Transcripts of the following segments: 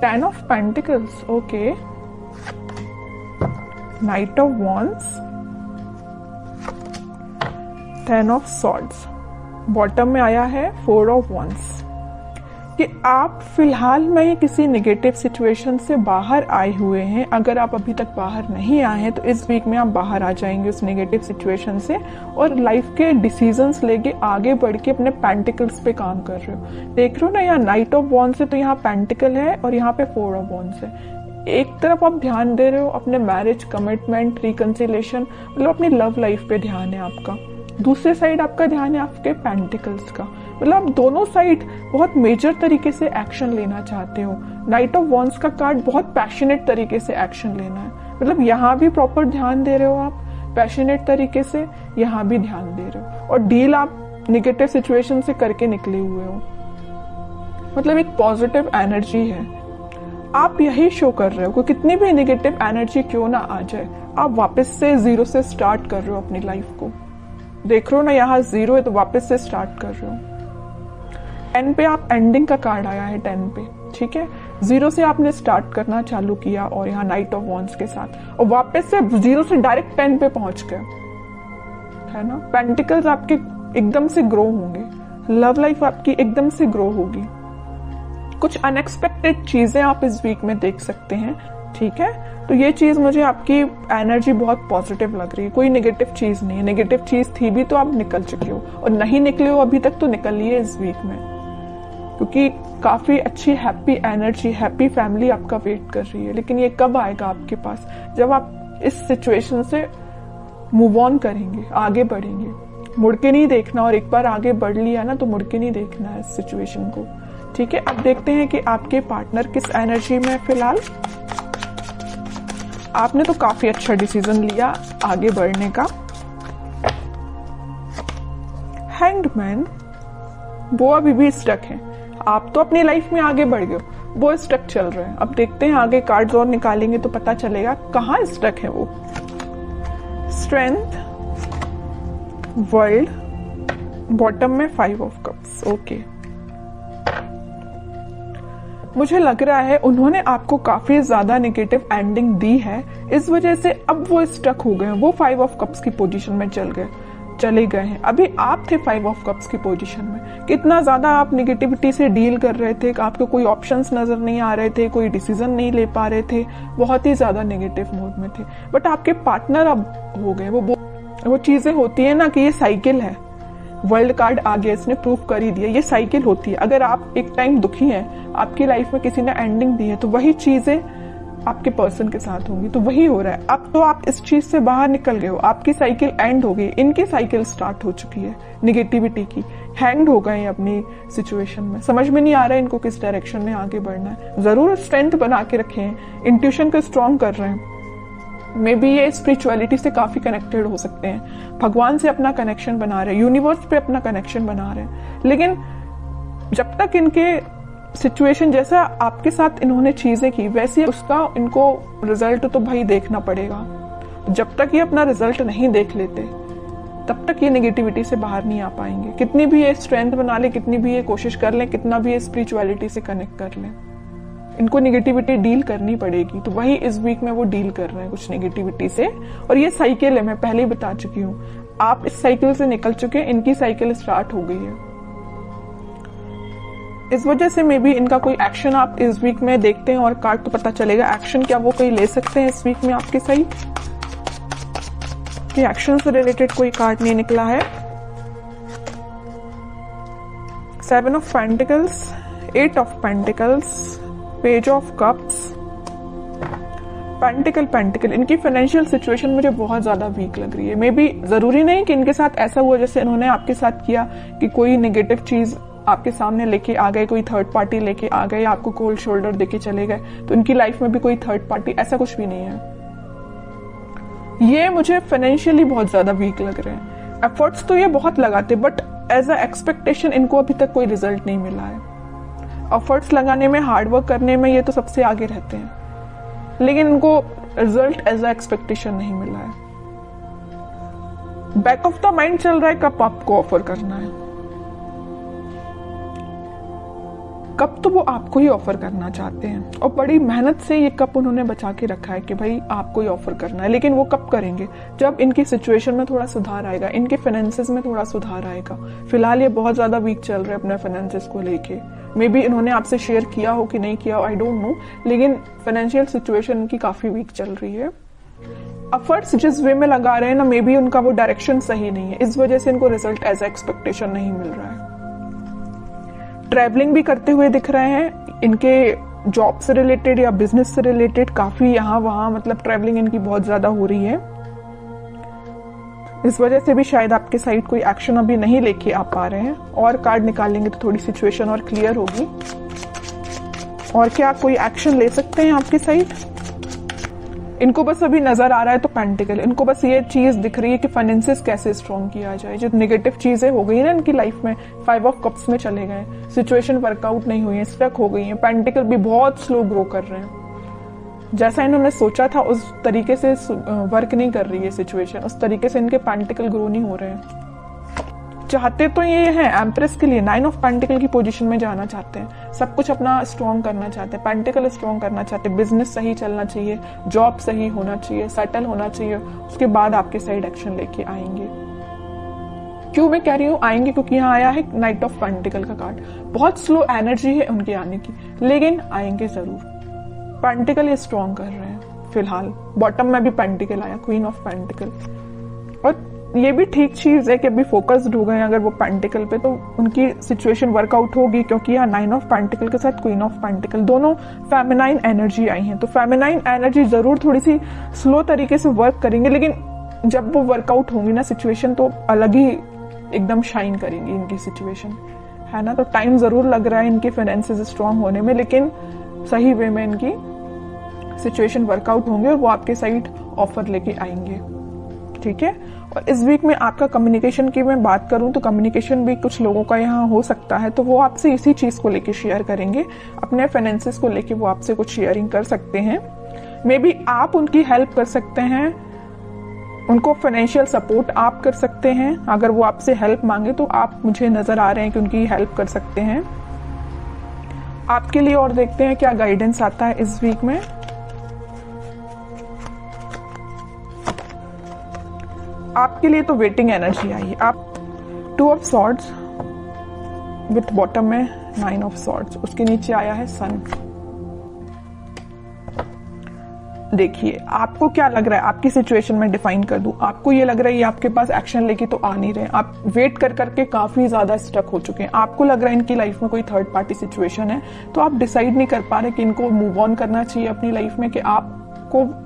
10 of pentacles, okay, night of wands, 10 of swords, bottom में आया है 4 ऑफ वॉन्ड्स। कि आप फिलहाल में किसी नेगेटिव सिचुएशन से बाहर आए हुए हैं। अगर आप अभी तक बाहर नहीं आए हैं तो इस वीक में आप बाहर आ जाएंगे उस नेगेटिव सिचुएशन से, और लाइफ के डिसीजंस लेके आगे बढ़ के अपने पेंटिकल्स पे काम कर रहे हो। देख रहे हो ना, यहाँ नाइट ऑफ वॉन्ड्स है तो यहाँ पेंटिकल है और यहाँ पे 4 ऑफ वॉन्ड्स है। एक तरफ आप ध्यान दे रहे हो अपने मैरिज, कमिटमेंट, रिकंसिलेशन, मतलब अपनी लव लाइफ पे ध्यान है आपका। दूसरे साइड आपका ध्यान है आपके पेंटिकल्स का, मतलब आप दोनों साइड बहुत मेजर तरीके से एक्शन लेना चाहते हो। नाइट ऑफ वॉन्ड्स का कार्ड बहुत पैशनेट तरीके से एक्शन लेना है, मतलब यहाँ भी प्रॉपर ध्यान दे रहे हो आप पैशनेट तरीके से, यहाँ भी ध्यान दे रहे हो, और डील आप निगेटिव सिचुएशन से करके निकले हुए हो। मतलब एक पॉजिटिव एनर्जी है, आप यही शो कर रहे हो कि कितनी भी निगेटिव एनर्जी क्यों ना आ जाए, आप वापस से जीरो से स्टार्ट कर रहे हो अपनी लाइफ को। देख रहे हो ना, यहाँ 0 है तो वापस से स्टार्ट कर रहे हो। 10 पे आप एंडिंग का कार्ड आया है 10 पे, ठीक है, 0 से आपने स्टार्ट करना चालू किया और यहाँ नाइट ऑफ वॉन्ड्स के साथ, और वापस से 0 से डायरेक्ट 10 पे पहुंच गए, है ना। पेंटिकल्स आपके एकदम से ग्रो होंगे, लव लाइफ आपकी एकदम से ग्रो होगी। कुछ अनएक्सपेक्टेड चीजें आप इस वीक में देख सकते हैं, ठीक है। तो ये चीज मुझे आपकी एनर्जी बहुत पॉजिटिव लग रही है, कोई नेगेटिव चीज नहीं है। नेगेटिव चीज थी भी तो आप निकल चुके हो, और नहीं निकले हो अभी तक तो निकलिए इस वीक में, क्योंकि काफी अच्छी हैप्पी एनर्जी, हैप्पी फैमिली आपका वेट कर रही है। लेकिन ये कब आएगा आपके पास, जब आप इस सिचुएशन से मूव ऑन करेंगे, आगे बढ़ेंगे। मुड़ के नहीं देखना, और एक बार आगे बढ़ लिया ना तो मुड़ के नहीं देखना है इस सिचुएशन को, ठीक है। अब देखते हैं कि आपके पार्टनर किस एनर्जी में फिलहाल। आपने तो काफी अच्छा डिसीजन लिया आगे बढ़ने का। हैंग्ड मैन, वो अभी भी स्टक है, आप तो अपनी लाइफ में आगे बढ़ गए हो, वो स्टक चल रहे हैं। अब देखते हैं आगे कार्ड्स और निकालेंगे तो पता चलेगा कहाँ स्टक है वो। स्ट्रेंथ, वर्ल्ड, बॉटम में 5 ऑफ कप्स, ओके। मुझे लग रहा है उन्होंने आपको काफी ज्यादा नेगेटिव एंडिंग दी है, इस वजह से अब वो स्टक हो गए हैं, वो 5 ऑफ कप्स की पोजीशन में चले गए हैं। अभी आप थे 5 ऑफ कप्स की पोजीशन में, कितना ज्यादा आप नेगेटिविटी से डील कर रहे थे, आपको कोई ऑप्शंस नजर नहीं आ रहे थे, कोई डिसीजन नहीं ले पा रहे थे, बहुत ही ज्यादा नेगेटिव मोड में थे। बट आपके पार्टनर अब हो गए। वो चीजें होती है ना कि ये साइकिल है, वर्ल्ड कार्ड आ गया, इसने प्रूव कर ही दिया, ये साइकिल होती है। अगर आप एक टाइम दुखी हैं, आपकी लाइफ में किसी ने एंडिंग दी है, तो वही चीजें आपके पर्सन के साथ होंगी, तो वही हो रहा है। अब तो आप इस चीज से बाहर निकल गए हो, आपकी साइकिल एंड हो गई, इनकी साइकिल स्टार्ट हो चुकी है निगेटिविटी की। हैंग्ड हो गए अपनी सिचुएशन में, समझ में नहीं आ रहा है इनको किस डायरेक्शन में आगे बढ़ना है। जरूर स्ट्रेंथ बना के रखे हैं, इंट्यूशन को स्ट्रॉन्ग कर रहे हैं, मे बी ये स्पिरिचुअलिटी से काफी कनेक्टेड हो सकते हैं, भगवान से अपना कनेक्शन बना रहे हैं, यूनिवर्स पे अपना कनेक्शन बना रहे हैं। लेकिन जब तक इनके सिचुएशन जैसा आपके साथ इन्होंने चीजें की वैसे उसका इनको रिजल्ट तो भाई देखना पड़ेगा। जब तक ये अपना रिजल्ट नहीं देख लेते तब तक ये नेगेटिविटी से बाहर नहीं आ पाएंगे। कितनी भी ये स्ट्रेंथ बना ले, कितनी भी ये कोशिश कर ले, कितना भी ये स्पिरिचुअलिटी से कनेक्ट कर ले, इनको नेगेटिविटी डील करनी पड़ेगी। तो वही इस वीक में वो डील कर रहे हैं कुछ नेगेटिविटी से, और ये साइकिल है, मैं पहले ही बता चुकी हूँ। आप इस साइकिल से निकल चुके हैं, इनकी साइकिल स्टार्ट हो गई है। इस वजह से मे बी इनका कोई एक्शन आप इस वीक में देखते हैं और कार्ड तो पता चलेगा एक्शन क्या वो कोई ले सकते हैं इस वीक में आपके सही कि एक्शन से रिलेटेड कोई कार्ड नहीं निकला है। 7 of pentacles, 8 of pentacles, page of cups, pentacle. इनकी फाइनेंशियल सिचुएशन मुझे बहुत ज्यादा वीक लग रही है। मे बी जरूरी नहीं कि इनके साथ ऐसा हुआ जैसे इन्होंने आपके साथ किया कि कोई नेगेटिव चीज आपके सामने लेके आ गए, कोई थर्ड पार्टी लेके आ गए, आपको कोल्ड शोल्डर देके चले गए। तो इनकी लाइफ में भी कोई थर्ड पार्टी ऐसा कुछ भी नहीं है। ये मुझे फाइनेंशियली बहुत ज्यादा वीक लग रहे हैं। एफर्ट्स तो ये बहुत लगाते, बट एज अ एक्सपेक्टेशन इनको अभी तक कोई रिजल्ट नहीं मिला है। एफर्ट्स लगाने में, हार्डवर्क करने में ये तो सबसे आगे रहते हैं, लेकिन इनको रिजल्ट एज अ एक्सपेक्टेशन नहीं मिला है। बैक ऑफ द माइंड चल रहा है कब आपको ऑफर करना है, कप तो वो आपको ही ऑफर करना चाहते हैं और बड़ी मेहनत से ये कप उन्होंने बचा के रखा है कि भाई आपको ही ऑफर करना है। लेकिन वो कब करेंगे? जब इनकी सिचुएशन में थोड़ा सुधार आएगा, इनके फाइनेंसेस में थोड़ा सुधार आएगा। फिलहाल ये बहुत ज्यादा वीक चल रहे हैं अपने फाइनेंसेस को लेके। मे बी इन्होंने आपसे शेयर किया हो कि नहीं किया हो, आई डोंट नो, लेकिन फाइनेंशियल सिचुएशन इनकी काफी वीक चल रही है। एफर्ट्स जिस वे में लगा रहे हैं ना, मे बी उनका वो डायरेक्शन सही नहीं है, इस वजह से इनको रिजल्ट एज एक्सपेक्टेशन नहीं मिल रहा है। ट्रैवलिंग भी करते हुए दिख रहे हैं, इनके जॉब से रिलेटेड या बिजनेस से रिलेटेड काफी यहाँ वहां मतलब ट्रैवलिंग इनकी बहुत ज्यादा हो रही है। इस वजह से भी शायद आपके साइड कोई एक्शन अभी नहीं लेके आ पा रहे हैं। और कार्ड निकालेंगे तो थोड़ी सिचुएशन और क्लियर होगी। और क्या कोई एक्शन ले सकते हैं आपकी साइड? इनको बस अभी नजर आ रहा है तो पेंटिकल, इनको बस ये चीज दिख रही है कि फाइनेंसेस कैसे स्ट्रॉन्ग किया जाए। जो नेगेटिव चीजें हो गई ना इनकी लाइफ में, 5 ऑफ कप्स में चले गए, सिचुएशन वर्कआउट नहीं हुई है, स्टक हो गई है। पेंटिकल भी बहुत स्लो ग्रो कर रहे हैं, जैसा इन्होंने सोचा था उस तरीके से वर्क नहीं कर रही है सिचुएशन, उस तरीके से इनके पेंटिकल ग्रो नहीं हो रहे हैं। चाहते तो ये है एम्प्रेस के लिए 9 ऑफ पेंटिकल की पोजीशन में जाना चाहते हैं, सब कुछ अपना स्ट्रॉन्ग करना चाहते हैं, पेंटिकल स्ट्रॉन्ग करना चाहते हैं, बिजनेस सही चलना चाहिए, जॉब सही होना चाहिए, सेटल होना चाहिए, उसके बाद आपके साइड एक्शन लेके आएंगे। क्यों मैं कह रही हूँ आएंगे? क्योंकि यहाँ आया है नाइट ऑफ पेंटिकल का कार्ड। बहुत स्लो एनर्जी है उनके आने की, लेकिन आएंगे जरूर। पेंटिकल ये स्ट्रॉन्ग कर रहे हैं फिलहाल। बॉटम में भी पेंटिकल आया, क्वीन ऑफ पेंटिकल। और ये भी ठीक चीज है कि अभी फोकस्ड हो गए अगर वो पेंटिकल पे, तो उनकी सिचुएशन वर्कआउट होगी। क्योंकि यहाँ 9 ऑफ पेंटिकल के साथ क्वीन ऑफ पेंटिकल, दोनों फेमिनाइन एनर्जी आई हैं। तो फेमिनाइन एनर्जी जरूर थोड़ी सी स्लो तरीके से वर्क करेंगे, लेकिन जब वो वर्कआउट होंगी ना सिचुएशन, तो अलग ही एकदम शाइन करेंगी इनकी सिचुएशन, है ना। तो टाइम जरूर लग रहा है इनके फाइनेंसेस स्ट्रॉन्ग होने में, लेकिन सही वे में इनकी सिचुएशन वर्कआउट होंगे और वो आपके साइड ऑफर लेके आएंगे, ठीक है। और इस वीक में आपका कम्युनिकेशन की मैं बात करूं तो कम्युनिकेशन भी कुछ लोगों का यहाँ हो सकता है, तो वो आपसे इसी चीज को लेके शेयर करेंगे, अपने फाइनेंसेस को लेके वो आपसे कुछ शेयरिंग कर सकते हैं। मे बी आप उनकी हेल्प कर सकते हैं, उनको फाइनेंशियल सपोर्ट आप कर सकते हैं। अगर वो आपसे हेल्प मांगे तो आप, मुझे नजर आ रहे हैं कि उनकी हेल्प कर सकते हैं आपके लिए। और देखते हैं क्या गाइडेंस आता है इस वीक में। आपके लिए तो वेटिंग एनर्जी आई है। आप 2 ऑफ सॉर्ड्स विथ बॉटम में 9 ऑफ सॉर्ड्स, उसके नीचे आया है सन। देखिए आपको क्या लग रहा है, आपकी सिचुएशन में डिफाइन कर दूं। आपको ये लग रहा है ये आपके पास एक्शन लेके तो आ नहीं रहे, आप वेट कर करके काफी ज्यादा स्टक हो चुके हैं। आपको लग रहा है इनकी लाइफ में कोई थर्ड पार्टी सिचुएशन है, तो आप डिसाइड नहीं कर पा रहे कि इनको मूव ऑन करना चाहिए अपनी लाइफ में, कि आपको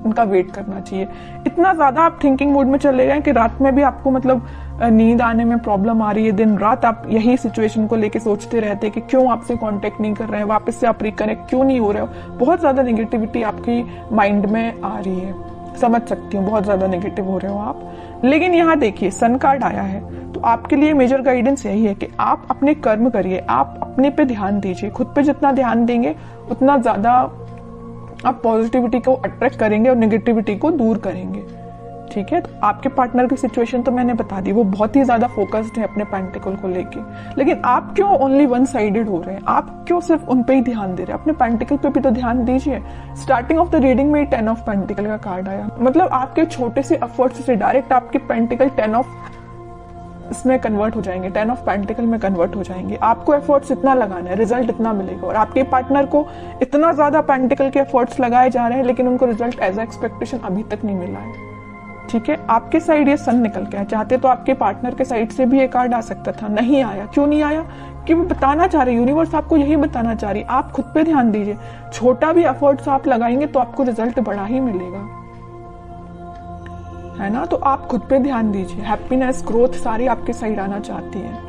उनका वेट करना चाहिए। इतना ज्यादा आप थिंकिंग मोड में चले गए कि रात में भी आपको मतलब नींद आने में प्रॉब्लम आ रही है। दिन रात आप यही सिचुएशन को लेके सोचते रहते हैं कि क्यों आपसे कांटेक्ट नहीं कर रहे हैं, वापस से आप रिकनेक्ट क्यों नहीं हो रहे हो। बहुत ज्यादा नेगेटिविटी आपकी माइंड में आ रही है, समझ सकती हूँ, बहुत ज्यादा नेगेटिव हो रहे हो आप। लेकिन यहाँ देखिए सन कार्ड आया है, तो आपके लिए मेजर गाइडेंस यही है कि आप अपने कर्म करिए, आप अपने पे ध्यान दीजिए। खुद पे जितना ध्यान देंगे उतना ज्यादा आप पॉजिटिविटी को अट्रैक्ट करेंगे और नेगेटिविटी को दूर करेंगे, ठीक है। तो आपके पार्टनर की सिचुएशन तो मैंने बता दी, वो बहुत ही ज्यादा फोकस्ड है अपने पेंटिकल को लेके। लेकिन आप क्यों ओनली वन साइडेड हो रहे हैं? आप क्यों सिर्फ उन पे ही ध्यान दे रहे हैं? अपने पेंटिकल पे भी तो ध्यान दीजिए। स्टार्टिंग ऑफ द रीडिंग में 10 ऑफ पेंटिकल का कार्ड आया, मतलब आपके छोटे से एफर्ट्स से डायरेक्ट आपके पेंटिकल 10 ऑफ इसमें कन्वर्ट हो जाएंगे, 10 ऑफ पेंटिकल में कन्वर्ट हो जाएंगे। आपको एफर्ट्स इतना लगाना है, रिजल्ट इतना मिलेगा। और आपके पार्टनर को इतना ज्यादा पेंटिकल के एफर्ट्स लगाए जा रहे हैं, लेकिन उनको रिजल्ट एज एक्सपेक्टेशन अभी तक नहीं मिला है, ठीक है। आपके साइड ये सन निकल के आया, चाहते तो आपके पार्टनर के साइड से भी ये कार्ड आ सकता था, नहीं आया। क्यों नहीं आया? कि वो बताना चाह रहे, यूनिवर्स आपको यही बताना चाह रही, आप खुद पे ध्यान दीजिए। छोटा भी एफर्ट्स आप लगाएंगे तो आपको रिजल्ट बड़ा ही मिलेगा, है ना। तो आप खुद पे ध्यान दीजिए। हैप्पीनेस, ग्रोथ सारी आपके साइड आना चाहती है।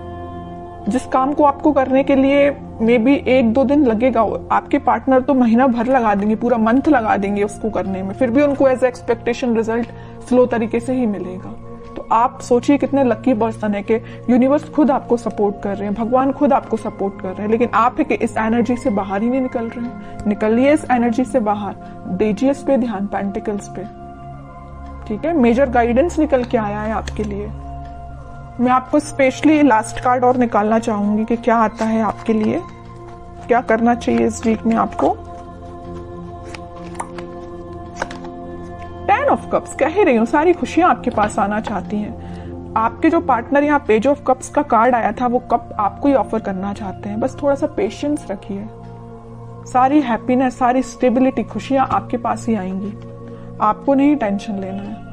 जिस काम को आपको करने के लिए मे बी 1-2 दिन लगेगा, आपके पार्टनर तो महीना भर लगा देंगे, पूरा मंथ लगा देंगे उसको करने में, फिर भी उनको एज एक्सपेक्टेशन रिजल्ट स्लो तरीके से ही मिलेगा। तो आप सोचिए कितने लकी पर्सन है कि यूनिवर्स खुद आपको सपोर्ट कर रहे हैं, भगवान खुद आपको सपोर्ट कर रहे हैं, लेकिन आप है कि इस एनर्जी से बाहर ही नहीं निकल रहे हैं। निकलिए इस एनर्जी से बाहर, दीजिए इस पे ध्यान, पेंटिकल्स पे, ठीक है। मेजर गाइडेंस निकल के आया है आपके लिए। मैं आपको स्पेशली लास्ट कार्ड और निकालना चाहूंगी कि क्या आता है आपके लिए। क्या करना चाहिए इस वीक में आपको? 10 ऑफ कप्स, कह ही रही हूँ सारी खुशियां आपके पास आना चाहती हैं। आपके जो पार्टनर यहाँ पेज ऑफ कप्स का कार्ड आया था वो कप आपको ही ऑफर करना चाहते हैं। बस थोड़ा सा पेशेंस रखिए, सारी हैप्पीनेस, सारी स्टेबिलिटी, खुशियां आपके पास ही आएंगी। आपको नहीं टेंशन लेना है।